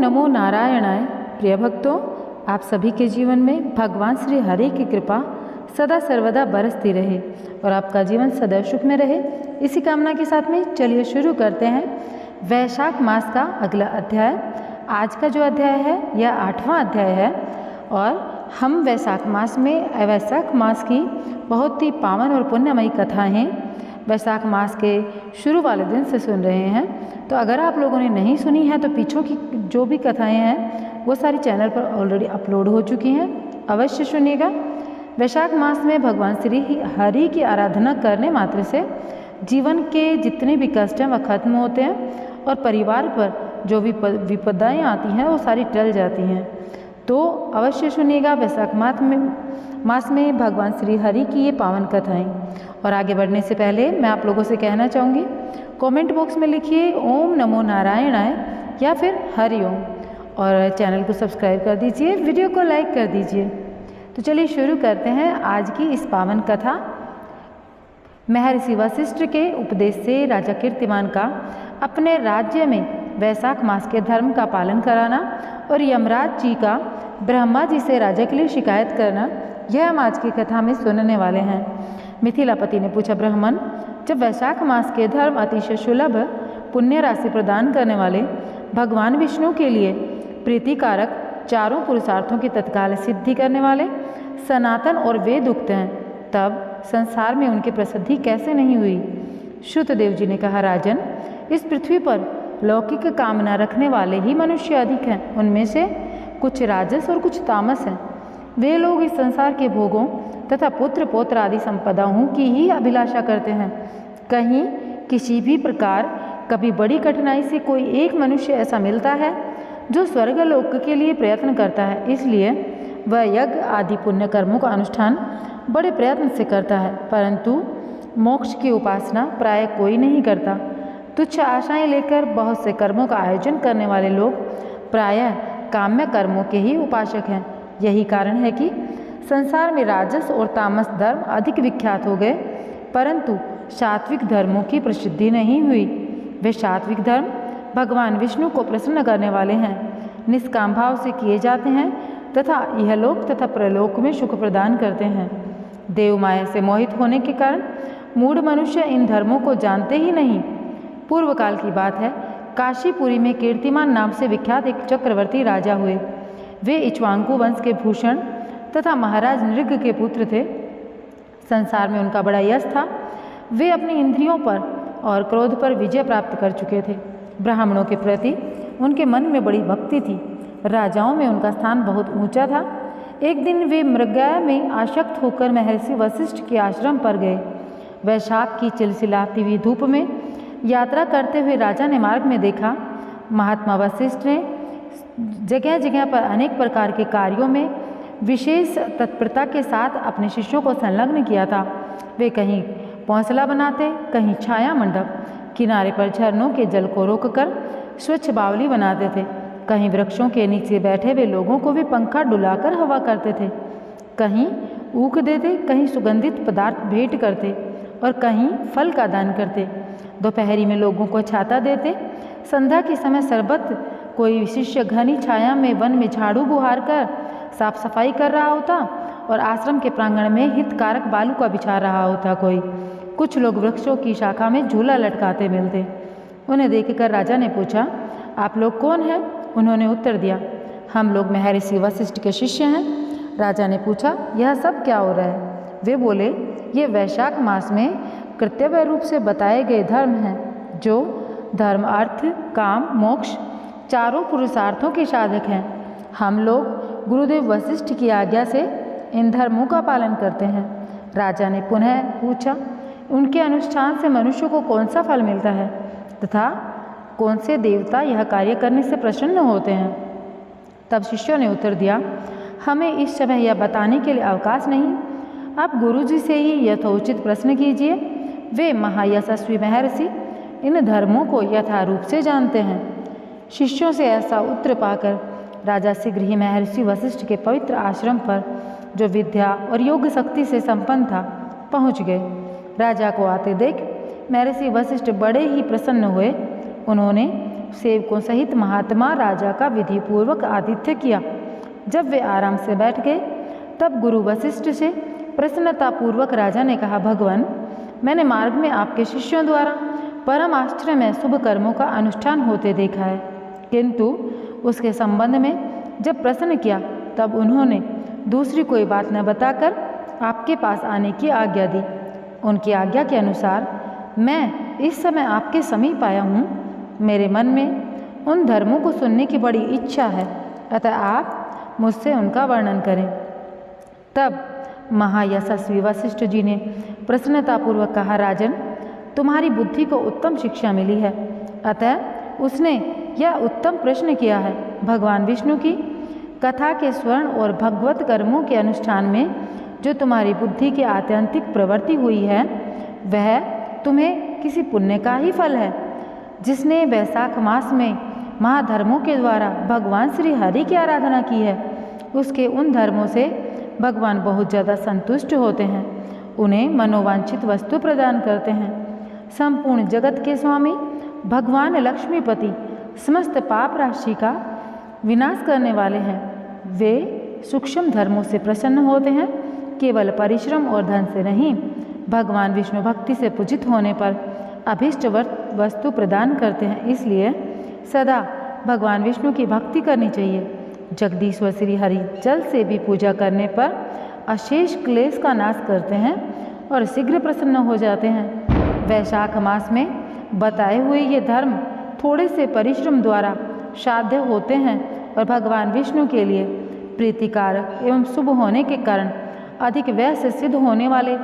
नमो नारायणाय। प्रिय भक्तों, आप सभी के जीवन में भगवान श्री हरि की कृपा सदा सर्वदा बरसती रहे और आपका जीवन सदैव सुख में रहे, इसी कामना के साथ में चलिए शुरू करते हैं वैशाख मास का अगला अध्याय। आज का जो अध्याय है यह 8वां अध्याय है और हम वैशाख मास की बहुत ही पावन और पुण्यमयी कथाएँ वैशाख मास के शुरू वाले दिन से सुन रहे हैं। तो अगर आप लोगों ने नहीं सुनी है तो पीछों की जो भी कथाएं हैं वो सारी चैनल पर ऑलरेडी अपलोड हो चुकी हैं, अवश्य सुनिएगा। वैशाख मास में भगवान श्री हरि की आराधना करने मात्र से जीवन के जितने भी कष्ट हैं वह खत्म होते हैं और परिवार पर जो भी विपदाएँ आती हैं वो सारी टल जाती हैं। तो अवश्य सुनिएगा वैशाख मास में भगवान श्री हरि की ये पावन कथाएं। और आगे बढ़ने से पहले मैं आप लोगों से कहना चाहूँगी, कमेंट बॉक्स में लिखिए ओम नमो नारायणाय या फिर हरि ओम, और चैनल को सब्सक्राइब कर दीजिए, वीडियो को लाइक कर दीजिए। तो चलिए शुरू करते हैं आज की इस पावन कथा। महर्षि वशिष्ठ के उपदेश से राजा कीर्तिमान का अपने राज्य में वैशाख मास के धर्म का पालन कराना और यमराज जी का ब्रह्मा जी से राजा के लिए शिकायत करना, यह हम आज की कथा में सुनने वाले हैं। मिथिलापति ने पूछा, ब्राह्मण, जब वैशाख मास के धर्म अतिशय सुलभ पुण्य राशि प्रदान करने वाले भगवान विष्णु के लिए प्रीतिकारक चारों पुरुषार्थों की तत्काल सिद्धि करने वाले सनातन और वेद उक्त हैं, तब संसार में उनकी प्रसिद्धि कैसे नहीं हुई? श्रुतदेव जी ने कहा, राजन, इस पृथ्वी पर लौकिक कामना रखने वाले ही मनुष्य अधिक हैं। उनमें से कुछ राजस और कुछ तामस हैं। वे लोग इस संसार के भोगों तथा पुत्र पौत्र आदि संपदाओं की ही अभिलाषा करते हैं। कहीं किसी भी प्रकार कभी बड़ी कठिनाई से कोई एक मनुष्य ऐसा मिलता है जो स्वर्गलोक के लिए प्रयत्न करता है, इसलिए वह यज्ञ आदि पुण्य कर्मों का अनुष्ठान बड़े प्रयत्न से करता है, परंतु मोक्ष की उपासना प्राय कोई नहीं करता। तुच्छ आशाएं लेकर बहुत से कर्मों का आयोजन करने वाले लोग प्रायः काम्य कर्मों के ही उपासक हैं। यही कारण है कि संसार में राजस और तामस धर्म अधिक विख्यात हो गए, परंतु सात्विक धर्मों की प्रसिद्धि नहीं हुई। वे सात्विक धर्म भगवान विष्णु को प्रसन्न करने वाले हैं, निष्काम भाव से किए जाते हैं तथा इहलोक तथा प्रलोक में सुख प्रदान करते हैं। देव माया से मोहित होने के कारण मूढ़ मनुष्य इन धर्मों को जानते ही नहीं। पूर्व काल की बात है, काशीपुरी में कीर्तिमान नाम से विख्यात एक चक्रवर्ती राजा हुए। वे इक्ष्वाकु वंश के भूषण तथा महाराज नृग के पुत्र थे। संसार में उनका बड़ा यश था। वे अपनी इंद्रियों पर और क्रोध पर विजय प्राप्त कर चुके थे। ब्राह्मणों के प्रति उनके मन में बड़ी भक्ति थी। राजाओं में उनका स्थान बहुत ऊंचा था। एक दिन वे मृगया में आसक्त होकर महर्षि वशिष्ठ के आश्रम पर गए। वैशाख की चिलचिलाती हुई धूप में यात्रा करते हुए राजा ने मार्ग में देखा, महात्मा वशिष्ठ ने जगह जगह पर अनेक प्रकार के कार्यों में विशेष तत्परता के साथ अपने शिष्यों को संलग्न किया था। वे कहीं पौंसला बनाते, कहीं छाया मंडप, किनारे पर झरनों के जल को रोककर स्वच्छ बावली बनाते थे, कहीं वृक्षों के नीचे बैठे हुए लोगों को भी पंखा डुलाकर हवा करते थे, कहीं ऊख देते, कहीं सुगंधित पदार्थ भेंट करते और कहीं फल का दान करते। दोपहरी में लोगों को छाता देते। संध्या के समय शरबत, कोई शिष्य घनी छाया में वन में झाड़ू बुहार कर साफ सफाई कर रहा होता और आश्रम के प्रांगण में हितकारक बालू का बिछा रहा होता। कुछ लोग वृक्षों की शाखा में झूला लटकाते मिलते। उन्हें देखकर राजा ने पूछा, आप लोग कौन हैं? उन्होंने उत्तर दिया, हम लोग महर्षि वशिष्ठ के शिष्य हैं। राजा ने पूछा, यह सब क्या हो रहा है? वे बोले, ये वैशाख मास में कर्तव्य रूप से बताए गए धर्म हैं, जो धर्म, अर्थ, काम, मोक्ष चारों पुरुषार्थों के साधक हैं। हम लोग गुरुदेव वशिष्ठ की आज्ञा से इन धर्मों का पालन करते हैं। राजा ने पुनः पूछा, उनके अनुष्ठान से मनुष्य को कौन सा फल मिलता है तथा कौन से देवता यह कार्य करने से प्रसन्न होते हैं? तब शिष्यों ने उत्तर दिया, हमें इस समय यह बताने के लिए अवकाश नहीं, आप गुरुजी से ही यथोचित प्रश्न कीजिए। वे महायशस्वी महर्षि इन धर्मों को यथारूप से जानते हैं। शिष्यों से ऐसा उत्तर पाकर राजा शीघ्र ही महर्षि वशिष्ठ के पवित्र आश्रम पर, जो विद्या और योग शक्ति से संपन्न था, पहुँच गए। राजा को आते देख महर्षि वशिष्ठ बड़े ही प्रसन्न हुए। उन्होंने सेवकों सहित महात्मा राजा का विधिपूर्वक आतिथ्य किया। जब वे आराम से बैठ गए तब गुरु वशिष्ठ से प्रसन्नतापूर्वक राजा ने कहा, भगवान, मैंने मार्ग में आपके शिष्यों द्वारा परम आश्चर्य में शुभ कर्मों का अनुष्ठान होते देखा है, किंतु उसके संबंध में जब प्रश्न किया तब उन्होंने दूसरी कोई बात न बताकर आपके पास आने की आज्ञा दी। उनकी आज्ञा के अनुसार मैं इस समय आपके समीप आया हूँ। मेरे मन में उन धर्मों को सुनने की बड़ी इच्छा है, अतः आप मुझसे उनका वर्णन करें। तब महायशस्वी वशिष्ठ जी ने प्रसन्नतापूर्वक कहा, राजन, तुम्हारी बुद्धि को उत्तम शिक्षा मिली है, अतः उसने यह उत्तम प्रश्न किया है। भगवान विष्णु की कथा के स्वर्ण और भगवत कर्मों के अनुष्ठान में जो तुम्हारी बुद्धि की आत्यंतिक प्रवृत्ति हुई है, वह तुम्हें किसी पुण्य का ही फल है। जिसने वैशाख मास में महाधर्मों के द्वारा भगवान श्री हरि की आराधना की है, उसके उन धर्मों से भगवान बहुत ज़्यादा संतुष्ट होते हैं, उन्हें मनोवांछित वस्तु प्रदान करते हैं। संपूर्ण जगत के स्वामी भगवान लक्ष्मीपति समस्त पाप राशि का विनाश करने वाले हैं। वे सूक्ष्म धर्मों से प्रसन्न होते हैं, केवल परिश्रम और धन से नहीं। भगवान विष्णु भक्ति से पूजित होने पर अभीष्ट वस्तु प्रदान करते हैं, इसलिए सदा भगवान विष्णु की भक्ति करनी चाहिए। जगदीश्वर श्री हरि जल से भी पूजा करने पर अशेष क्लेश का नाश करते हैं और शीघ्र प्रसन्न हो जाते हैं। वैशाख मास में बताए हुए ये धर्म थोड़े से परिश्रम द्वारा साध्य होते हैं और भगवान विष्णु के लिए प्रीतिकारक एवं शुभ होने के कारण अधिक व्यय से सिद्ध होने वाले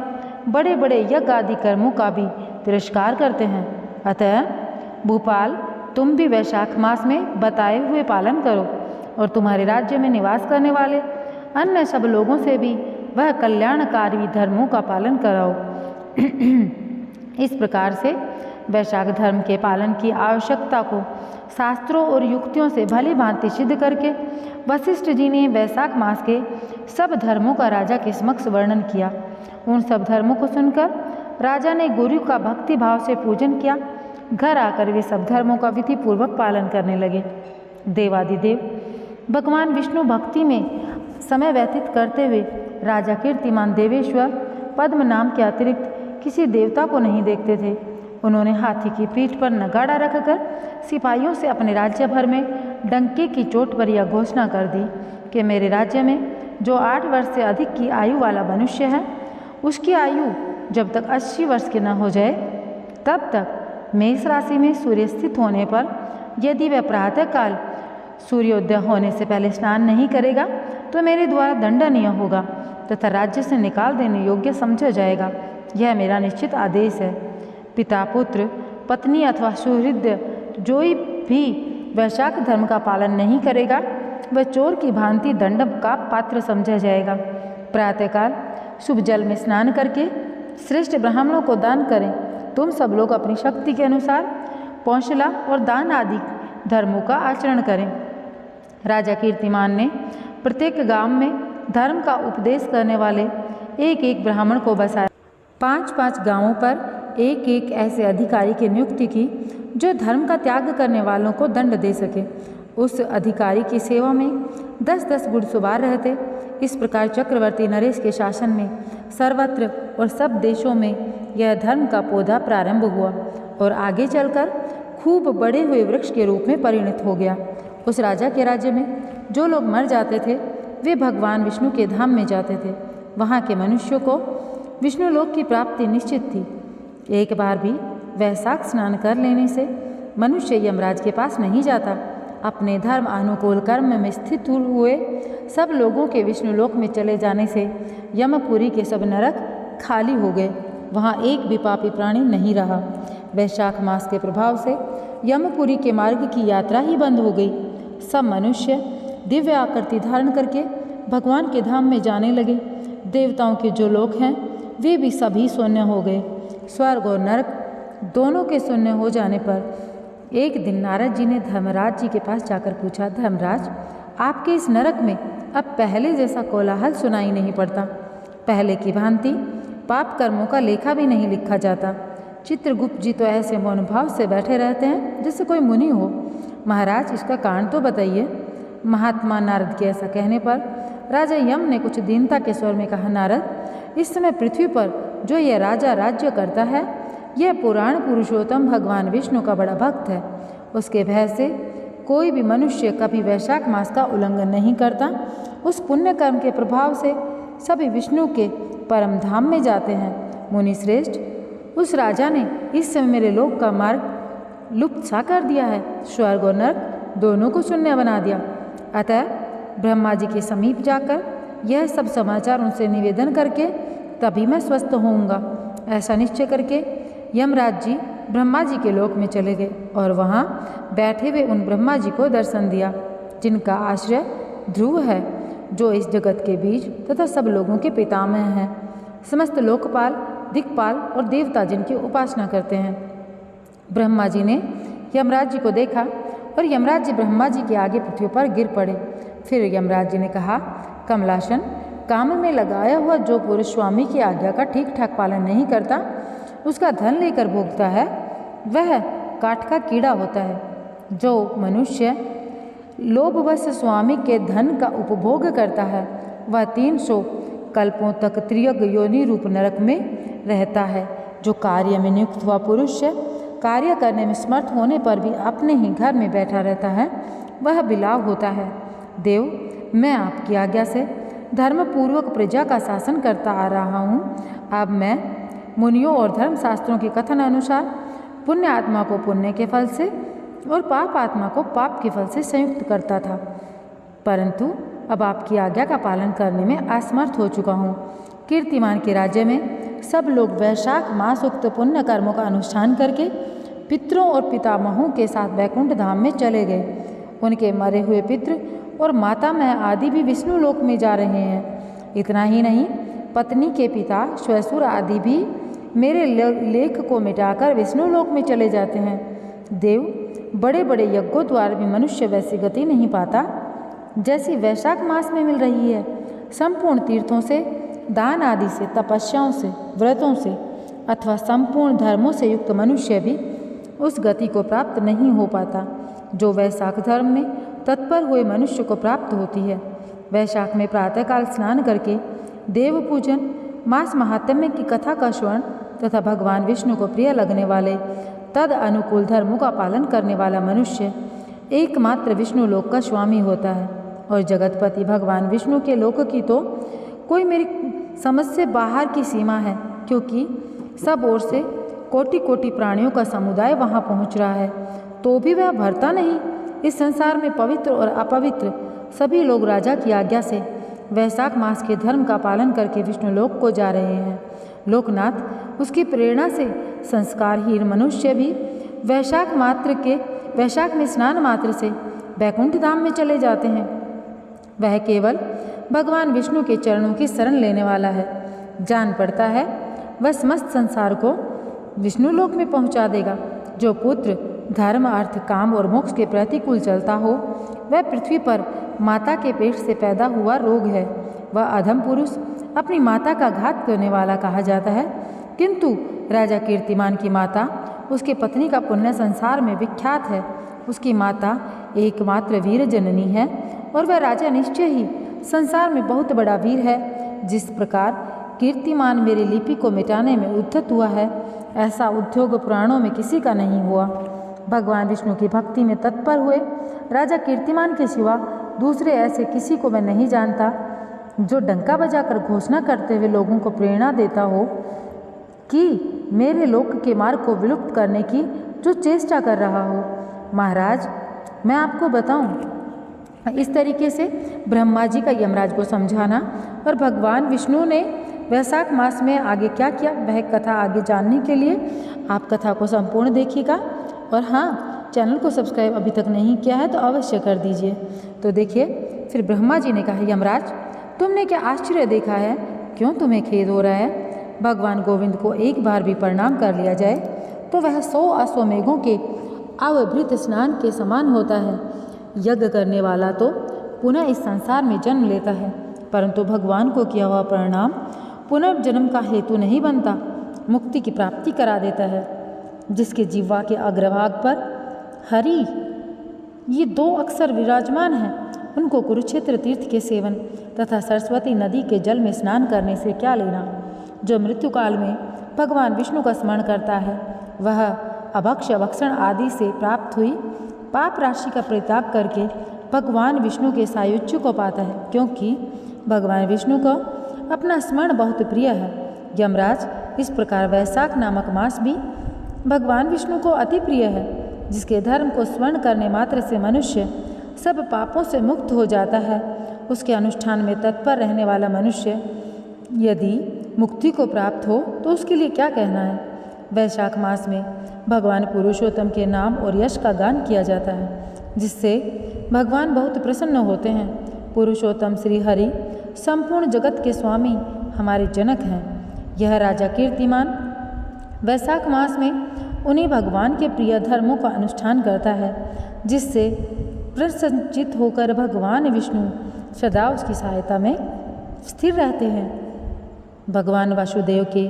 बड़े बड़े यज्ञ आदि कर्मों का भी तिरस्कार करते हैं। अतः भूपाल, तुम भी वैशाख मास में बताए हुए पालन करो और तुम्हारे राज्य में निवास करने वाले अन्य सब लोगों से भी वह कल्याणकारी धर्मों का पालन कराओ। इस प्रकार से वैशाख धर्म के पालन की आवश्यकता को शास्त्रों और युक्तियों से भली भांति सिद्ध करके वशिष्ठ जी ने वैशाख मास के सब धर्मों का राजा के समक्ष वर्णन किया। उन सब धर्मों को सुनकर राजा ने गुरु का भक्ति भाव से पूजन किया। घर आकर वे सब धर्मों का विधि पूर्वक पालन करने लगे। देवादिदेव भगवान विष्णु भक्ति में समय व्यतीत करते हुए राजा कीर्तिमान देवेश्वर पद्म नाम के अतिरिक्त किसी देवता को नहीं देखते थे। उन्होंने हाथी की पीठ पर नगाड़ा रखकर सिपाहियों से अपने राज्य भर में डंके की चोट पर यह घोषणा कर दी कि मेरे राज्य में जो 8 वर्ष से अधिक की आयु वाला मनुष्य है, उसकी आयु जब तक 80 वर्ष की न हो जाए तब तक मेष राशि में सूर्य स्थित होने पर यदि वह प्रातःकाल सूर्योदय होने से पहले स्नान नहीं करेगा तो मेरे द्वारा दंडनीय होगा तथा राज्य से निकाल देने योग्य समझा जाएगा। यह मेरा निश्चित आदेश है। पिता, पुत्र, पत्नी अथवा सुहृद जो भी वैशाख धर्म का पालन नहीं करेगा वह चोर की भांति दंड का पात्र समझा जाएगा। प्रातःकाल शुभ जल में स्नान करके श्रेष्ठ ब्राह्मणों को दान करें। तुम सब लोग अपनी शक्ति के अनुसार पौंशला और दान आदि धर्मों का आचरण करें। राजा कीर्तिमान ने प्रत्येक गांव में धर्म का उपदेश करने वाले एक एक ब्राह्मण को बसाया। 5-5 गांवों पर एक एक ऐसे अधिकारी की नियुक्ति की जो धर्म का त्याग करने वालों को दंड दे सके। उस अधिकारी की सेवा में 10-10 घुड़सवार रहते। इस प्रकार चक्रवर्ती नरेश के शासन में सर्वत्र और सब देशों में यह धर्म का पौधा प्रारंभ हुआ और आगे चलकर खूब बड़े हुए वृक्ष के रूप में परिणत हो गया। उस राजा के राज्य में जो लोग मर जाते थे वे भगवान विष्णु के धाम में जाते थे। वहाँ के मनुष्यों को विष्णु लोक की प्राप्ति निश्चित थी। एक बार भी वैशाख स्नान कर लेने से मनुष्य यमराज के पास नहीं जाता। अपने धर्म अनुकूल कर्म में स्थित हुए सब लोगों के विष्णु लोक में चले जाने से यमपुरी के सब नरक खाली हो गए। वहाँ एक भी पापी प्राणी नहीं रहा। वैशाख मास के प्रभाव से यमपुरी के मार्ग की यात्रा ही बंद हो गई। सब मनुष्य दिव्य आकृति धारण करके भगवान के धाम में जाने लगे। देवताओं के जो लोक हैं वे भी सभी शून्य हो गए। स्वर्ग और नरक दोनों के शून्य हो जाने पर एक दिन नारद जी ने धर्मराज जी के पास जाकर पूछा, धर्मराज, आपके इस नरक में अब पहले जैसा कोलाहल सुनाई नहीं पड़ता। पहले की भांति पाप कर्मों का लेखा भी नहीं लिखा जाता। चित्रगुप्त जी तो ऐसे मौन भाव से बैठे रहते हैं जैसे कोई मुनि हो। महाराज, इसका कारण तो बताइए। महात्मा नारद के ऐसा कहने पर राजा यम ने कुछ दीनता के स्वर में कहा, नारद, इस समय पृथ्वी पर जो यह राजा राज्य करता है, यह पुराण पुरुषोत्तम भगवान विष्णु का बड़ा भक्त है। उसके भय से कोई भी मनुष्य कभी वैशाख मास का उल्लंघन नहीं करता। उस पुण्य कर्म के प्रभाव से सभी विष्णु के परम धाम में जाते हैं। मुनि श्रेष्ठ, उस राजा ने इस समय मेरे लोक का मार्ग लुप्त सा कर दिया है, स्वर्ग और नरक दोनों को शून्य बना दिया। अतः ब्रह्मा जी के समीप जाकर यह सब समाचार उनसे निवेदन करके तभी मैं स्वस्थ होऊंगा। ऐसा निश्चय करके यमराज जी ब्रह्मा जी के लोक में चले गए और वहाँ बैठे हुए उन ब्रह्मा जी को दर्शन दिया, जिनका आश्रय ध्रुव है, जो इस जगत के बीज तथा सब लोगों के पितामह हैं। समस्त लोकपाल, दिक्पाल और देवता जिनकी उपासना करते हैं। ब्रह्मा जी ने यमराज जी को देखा और यमराज जी ब्रह्मा जी के आगे पृथ्वी पर गिर पड़े। फिर यमराज जी ने कहा, कमलासन, काम में लगाया हुआ जो पुरुष स्वामी की आज्ञा का ठीक ठाक पालन नहीं करता, उसका धन लेकर भोगता है, वह काठ का कीड़ा होता है। जो मनुष्य लोभवश स्वामी के धन का उपभोग करता है, वह 300 कल्पों तक त्रियग योनि रूप नरक में रहता है। जो कार्य में नियुक्त हुआ पुरुष कार्य करने में समर्थ होने पर भी अपने ही घर में बैठा रहता है, वह बिलाव होता है। देव, मैं आपकी आज्ञा से धर्मपूर्वक प्रजा का शासन करता आ रहा हूँ। अब मैं मुनियों और धर्मशास्त्रों के कथन अनुसार पुण्य आत्मा को पुण्य के फल से और पाप आत्मा को पाप के फल से संयुक्त करता था, परंतु अब आपकी आज्ञा का पालन करने में असमर्थ हो चुका हूँ। कीर्तिमान के राज्य में सब लोग वैशाख मास उक्त पुण्य कर्मों का अनुष्ठान करके पितरों और पितामहों के साथ वैकुंठ धाम में चले गए। उनके मरे हुए पितृ और मातामह आदि भी विष्णु लोक में जा रहे हैं। इतना ही नहीं, पत्नी के पिता श्वशुर आदि भी मेरे लेख को मिटाकर विष्णु लोक में चले जाते हैं। देव, बड़े बड़े यज्ञों द्वारा भी मनुष्य वैसी गति नहीं पाता जैसी वैशाख मास में मिल रही है। संपूर्ण तीर्थों से, दान आदि से, तपस्याओं से, व्रतों से अथवा संपूर्ण धर्मों से युक्त मनुष्य भी उस गति को प्राप्त नहीं हो पाता जो वैशाख धर्म में तत्पर हुए मनुष्य को प्राप्त होती है। वैशाख में प्रातःकाल स्नान करके देव पूजन, मास महात्म्य की कथा का श्रवण तथा भगवान विष्णु को प्रिय लगने वाले तद अनुकूल धर्मों का पालन करने वाला मनुष्य एकमात्र विष्णु लोक का स्वामी होता है। और जगतपति भगवान विष्णु के लोक की तो कोई मेरी समझ से बाहर की सीमा है, क्योंकि सब ओर से कोटि कोटि प्राणियों का समुदाय वहाँ पहुँच रहा है, तो भी वह भरता नहीं। इस संसार में पवित्र और अपवित्र सभी लोग राजा की आज्ञा से वैशाख मास के धर्म का पालन करके विष्णु लोक को जा रहे हैं। लोकनाथ, उसकी प्रेरणा से संस्कारहीन मनुष्य भी वैशाख में स्नान मात्र से वैकुंठ धाम में चले जाते हैं। वह केवल भगवान विष्णु के चरणों की शरण लेने वाला है। जान पड़ता है वह समस्त संसार को विष्णु लोक में पहुंचा देगा। जो पुत्र धर्म, अर्थ, काम और मोक्ष के प्रतिकूल चलता हो, वह पृथ्वी पर माता के पेट से पैदा हुआ रोग है। वह अधम पुरुष अपनी माता का घात करने वाला कहा जाता है, किंतु राजा कीर्तिमान की माता, उसके पत्नी का पुण्य संसार में विख्यात है। उसकी माता एकमात्र वीर जननी है और वह राजा निश्चय ही संसार में बहुत बड़ा वीर है। जिस प्रकार कीर्तिमान मेरी लिपि को मिटाने में उद्यत हुआ है, ऐसा उद्योग पुराणों में किसी का नहीं हुआ। भगवान विष्णु की भक्ति में तत्पर हुए राजा कीर्तिमान के सिवा दूसरे ऐसे किसी को मैं नहीं जानता जो डंका बजाकर घोषणा करते हुए लोगों को प्रेरणा देता हो कि मेरे लोक के मार्ग को विलुप्त करने की जो चेष्टा कर रहा हो। महाराज, मैं आपको बताऊं, इस तरीके से ब्रह्मा जी का यमराज को समझाना और भगवान विष्णु ने वैशाख मास में आगे क्या किया, वह कथा आगे जानने के लिए आप कथा को संपूर्ण देखिएगा। और हाँ, चैनल को सब्सक्राइब अभी तक नहीं किया है तो अवश्य कर दीजिए। तो देखिए, फिर ब्रह्मा जी ने कहा, यमराज, तुमने क्या आश्चर्य देखा है? क्यों तुम्हें खेद हो रहा है? भगवान गोविंद को एक बार भी प्रणाम कर लिया जाए तो वह 100 अश्वमेघों के अवभृत स्नान के समान होता है। यज्ञ करने वाला तो पुनः इस संसार में जन्म लेता है, परंतु भगवान को किया हुआ प्रणाम पुनर्जन्म का हेतु नहीं बनता, मुक्ति की प्राप्ति करा देता है। जिसके जिह्वा के अग्रभाग पर हरि ये 2 अक्सर विराजमान हैं, उनको कुरुक्षेत्र तीर्थ के सेवन तथा सरस्वती नदी के जल में स्नान करने से क्या लेना। जो मृत्यु काल में भगवान विष्णु का स्मरण करता है वह अभक्ष भक्षण आदि से प्राप्त हुई पाप राशि का परित्याग करके भगवान विष्णु के सायुज्य को पाता है, क्योंकि भगवान विष्णु को अपना स्मरण बहुत प्रिय है। यमराज, इस प्रकार वैशाख नामक मास भी भगवान विष्णु को अति प्रिय है, जिसके धर्म को स्मरण करने मात्र से मनुष्य सब पापों से मुक्त हो जाता है। उसके अनुष्ठान में तत्पर रहने वाला मनुष्य यदि मुक्ति को प्राप्त हो तो उसके लिए क्या कहना है। वैशाख मास में भगवान पुरुषोत्तम के नाम और यश का गान किया जाता है, जिससे भगवान बहुत प्रसन्न होते हैं। पुरुषोत्तम श्री हरि संपूर्ण जगत के स्वामी हमारे जनक हैं। यह राजा कीर्तिमान वैशाख मास में उन्हीं भगवान के प्रिय धर्मों का अनुष्ठान करता है, जिससे प्रसन्नचित होकर भगवान विष्णु सदा उसकी सहायता में स्थिर रहते हैं। भगवान वासुदेव के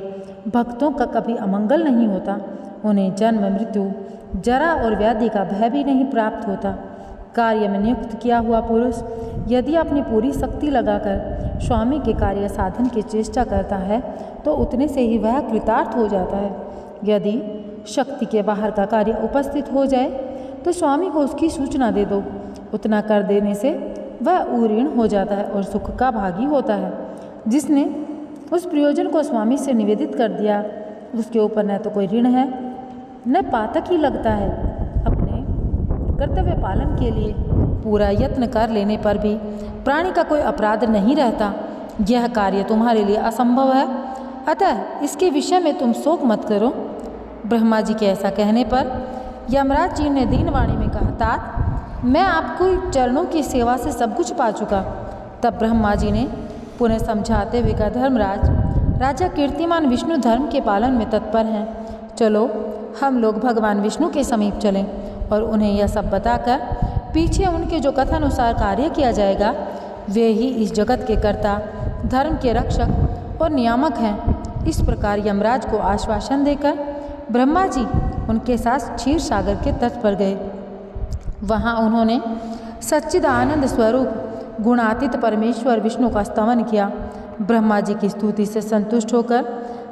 भक्तों का कभी अमंगल नहीं होता। उन्हें जन्म, मृत्यु, जरा और व्याधि का भय भी नहीं प्राप्त होता। कार्य में नियुक्त किया हुआ पुरुष यदि अपनी पूरी शक्ति लगाकर स्वामी के कार्य साधन की चेष्टा करता है तो उतने से ही वह कृतार्थ हो जाता है। यदि शक्ति के बाहर का कार्य उपस्थित हो जाए तो स्वामी को उसकी सूचना दे दो। उतना कर देने से वह उऋण हो जाता है और सुख का भागी होता है। जिसने उस प्रयोजन को स्वामी से निवेदित कर दिया उसके ऊपर न तो कोई ऋण है न पातक ही लगता है। अपने कर्तव्य पालन के लिए पूरा यत्न कर लेने पर भी प्राणी का कोई अपराध नहीं रहता। यह कार्य तुम्हारे लिए असंभव है, अतः इसके विषय में तुम शोक मत करो। ब्रह्मा जी के ऐसा कहने पर यमराज जी ने दीनवाणी में कहा, तात मैं आपको चरणों की सेवा से सब कुछ पा चुका। तब ब्रह्मा जी ने पुनः समझाते हुए कहा, धर्मराज, राजा कीर्तिमान विष्णु धर्म के पालन में तत्पर हैं। चलो हम लोग भगवान विष्णु के समीप चलें और उन्हें यह सब बताकर पीछे उनके जो कथानुसार कार्य किया जाएगा वे ही इस जगत के कर्ता, धर्म के रक्षक और नियामक हैं। इस प्रकार यमराज को आश्वासन देकर ब्रह्मा जी उनके साथ क्षीर सागर के तट पर गए। वहाँ उन्होंने सच्चिदानंद स्वरूप गुणातीत परमेश्वर विष्णु का स्तवन किया। ब्रह्मा जी की स्तुति से संतुष्ट होकर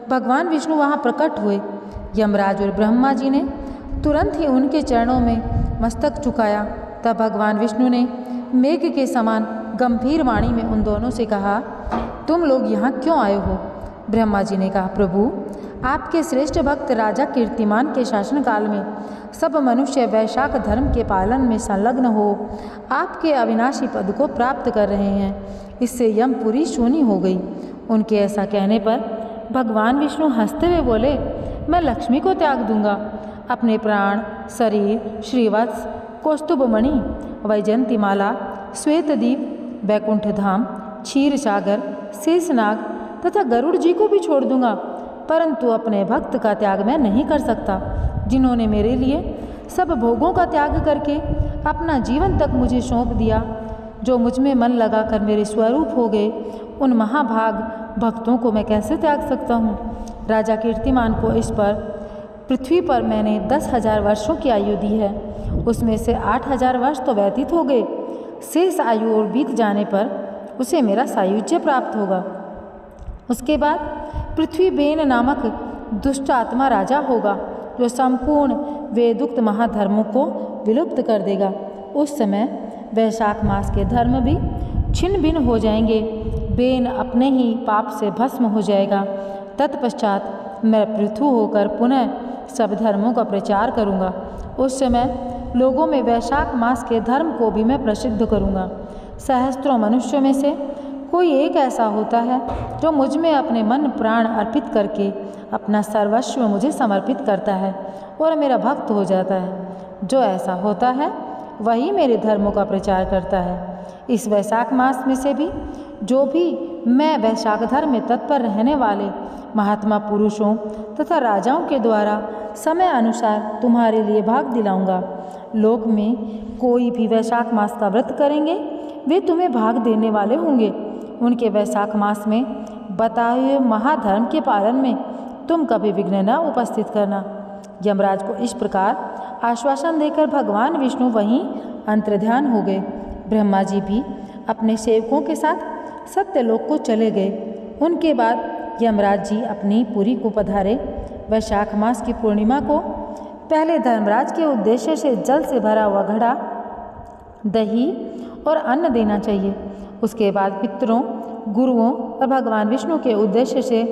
भगवान विष्णु वहाँ प्रकट हुए। यमराज और ब्रह्मा जी ने तुरंत ही उनके चरणों में मस्तक झुकाया। तब भगवान विष्णु ने मेघ के समान गंभीर वाणी में उन दोनों से कहा, तुम लोग यहाँ क्यों आए हो। ब्रह्मा जी ने कहा, प्रभु, आपके श्रेष्ठ भक्त राजा कीर्तिमान के शासनकाल में सब मनुष्य वैशाख धर्म के पालन में संलग्न हो आपके अविनाशी पद को प्राप्त कर रहे हैं। इससे यमपुरी शून्य हो गई। उनके ऐसा कहने पर भगवान विष्णु हंसते हुए बोले, मैं लक्ष्मी को त्याग दूंगा। अपने प्राण, शरीर, श्रीवत्स, कौस्तुभमणि, वैजंतीमाला, श्वेतदीप, वैकुंठ धाम, क्षीर सागर, शेषनाग तथा गरुड़ जी को भी छोड़ दूंगा, परंतु अपने भक्त का त्याग मैं नहीं कर सकता, जिन्होंने मेरे लिए सब भोगों का त्याग करके अपना जीवन तक मुझे सौंप दिया। जो मुझ में मन लगाकर मेरे स्वरूप हो गए, उन महाभाग भक्तों को मैं कैसे त्याग सकता हूँ। राजा कीर्तिमान को इस पर पृथ्वी पर मैंने 10,000 वर्षों की आयु दी है, उसमें से 8,000 वर्ष तो व्यतीत हो गए। शेष आयु और बीत जाने पर उसे मेरा सायुज्य प्राप्त होगा। उसके बाद पृथ्वी बेन नामक दुष्ट आत्मा राजा होगा, जो संपूर्ण वेदुक्त महाधर्मों को विलुप्त कर देगा। उस समय वैशाख मास के धर्म भी छिन्न भिन्न हो जाएंगे। बेन अपने ही पाप से भस्म हो जाएगा। तत्पश्चात मैं पृथु होकर पुनः सब धर्मों का प्रचार करूँगा। उस समय लोगों में वैशाख मास के धर्म को भी मैं प्रसिद्ध करूँगा। सहस्त्रों मनुष्यों में से कोई एक ऐसा होता है जो मुझ में अपने मन प्राण अर्पित करके अपना सर्वस्व मुझे समर्पित करता है और मेरा भक्त हो जाता है। जो ऐसा होता है वही मेरे धर्मों का प्रचार करता है। इस वैशाख मास में से भी जो भी मैं वैशाख धर्म में तत्पर रहने वाले महात्मा पुरुषों तथा राजाओं के द्वारा समय अनुसार तुम्हारे लिए भाग दिलाऊंगा। लोक में कोई भी वैशाख मास का व्रत करेंगे वे तुम्हें भाग देने वाले होंगे। उनके वैशाख मास में बताए हुए महाधर्म के पालन में तुम कभी विघ्न न उपस्थित करना। यमराज को इस प्रकार आश्वासन देकर भगवान विष्णु वहीं अंतर्ध्यान हो गए। ब्रह्मा जी भी अपने सेवकों के साथ सत्यलोक को चले गए। उनके बाद यमराज जी अपनी पुरी को पधारे। वैशाख मास की पूर्णिमा को पहले धर्मराज के उद्देश्य से जल से भरा हुआ घड़ा, दही और अन्न देना चाहिए। उसके बाद पितरों, गुरुओं और भगवान विष्णु के उद्देश्य से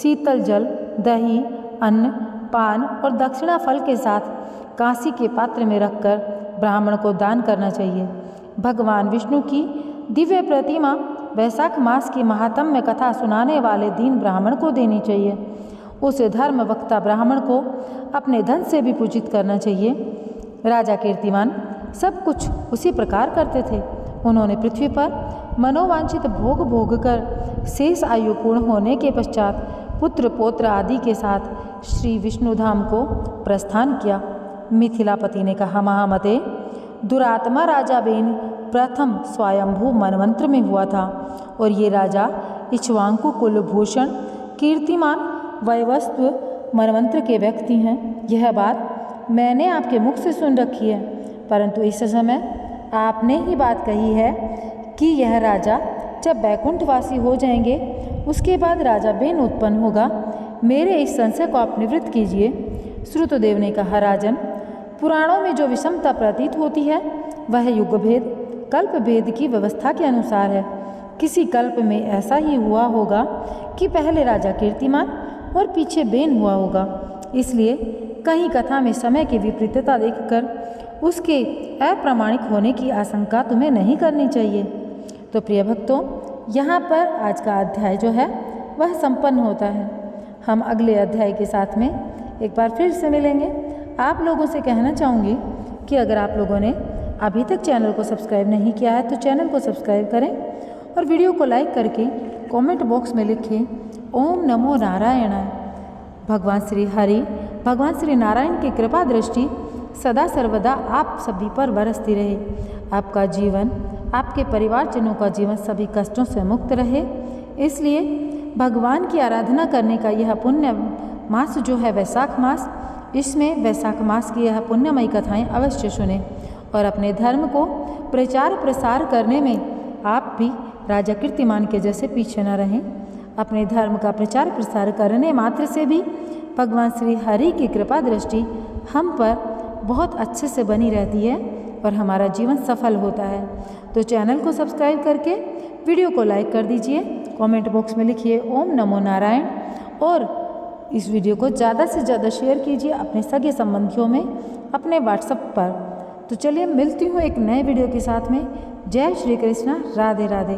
शीतल जल, दही, अन्न, पान और दक्षिणा फल के साथ कांसी के पात्र में रखकर ब्राह्मण को दान करना चाहिए। भगवान विष्णु की दिव्य प्रतिमा वैशाख मास की महात्म्य कथा सुनाने वाले दीन ब्राह्मण को देनी चाहिए। उस धर्म वक्ता ब्राह्मण को अपने धन से भी पूजित करना चाहिए। राजा कीर्तिमान सब कुछ उसी प्रकार करते थे। उन्होंने पृथ्वी पर मनोवांछित भोग भोग कर शेष आयु पूर्ण होने के पश्चात पुत्र पौत्र आदि के साथ श्री विष्णुधाम को प्रस्थान किया। मिथिलापति ने कहा, महामते, दुरात्मा राजा बेन प्रथम स्वयंभू मनवंत्र में हुआ था और ये राजा इक्ष्वाकु कुलभूषण कीर्तिमान वैवस्व मनवंत्र के व्यक्ति हैं। यह बात मैंने आपके मुख से सुन रखी है, परंतु इस समय आपने ही बात कही है कि यह राजा जब बैकुंठवासी हो जाएंगे उसके बाद राजा बेन उत्पन्न होगा। मेरे इस संशय को आप निवृत्त कीजिए। श्रुतदेव ने कहा, राजन, पुराणों में जो विषमता प्रतीत होती है वह युग भेद, कल्प भेद की व्यवस्था के अनुसार है। किसी कल्प में ऐसा ही हुआ होगा कि पहले राजा कीर्तिमान और पीछे बेन हुआ होगा। इसलिए कहीं कथा में समय की विपरीतता देखकर उसके अप्रामाणिक होने की आशंका तुम्हें नहीं करनी चाहिए। तो प्रिय भक्तों, यहाँ पर आज का अध्याय जो है वह संपन्न होता है। हम अगले अध्याय के साथ में एक बार फिर से मिलेंगे। आप लोगों से कहना चाहूँगी कि अगर आप लोगों ने अभी तक चैनल को सब्सक्राइब नहीं किया है तो चैनल को सब्सक्राइब करें और वीडियो को लाइक करके कमेंट बॉक्स में लिखें ओम नमो नारायणाय। भगवान श्री हरि, भगवान श्री नारायण की कृपा दृष्टि सदा सर्वदा आप सभी पर बरसती रहे। आपका जीवन, आपके परिवारजनों का जीवन सभी कष्टों से मुक्त रहे। इसलिए भगवान की आराधना करने का यह पुण्य मास जो है वैशाख मास, इसमें वैशाख मास की यह पुण्यमयी कथाएं अवश्य सुने और अपने धर्म को प्रचार प्रसार करने में आप भी राजा कीर्तिमान के जैसे पीछे न रहें। अपने धर्म का प्रचार प्रसार करने मात्र से भी भगवान श्री हरि की कृपा दृष्टि हम पर बहुत अच्छे से बनी रहती है और हमारा जीवन सफल होता है। तो चैनल को सब्सक्राइब करके वीडियो को लाइक कर दीजिए, कमेंट बॉक्स में लिखिए ओम नमो नारायण और इस वीडियो को ज़्यादा से ज़्यादा शेयर कीजिए अपने सगे संबंधियों में, अपने व्हाट्सएप पर। तो चलिए मिलती हूँ एक नए वीडियो के साथ में। जय श्री कृष्णा, राधे राधे।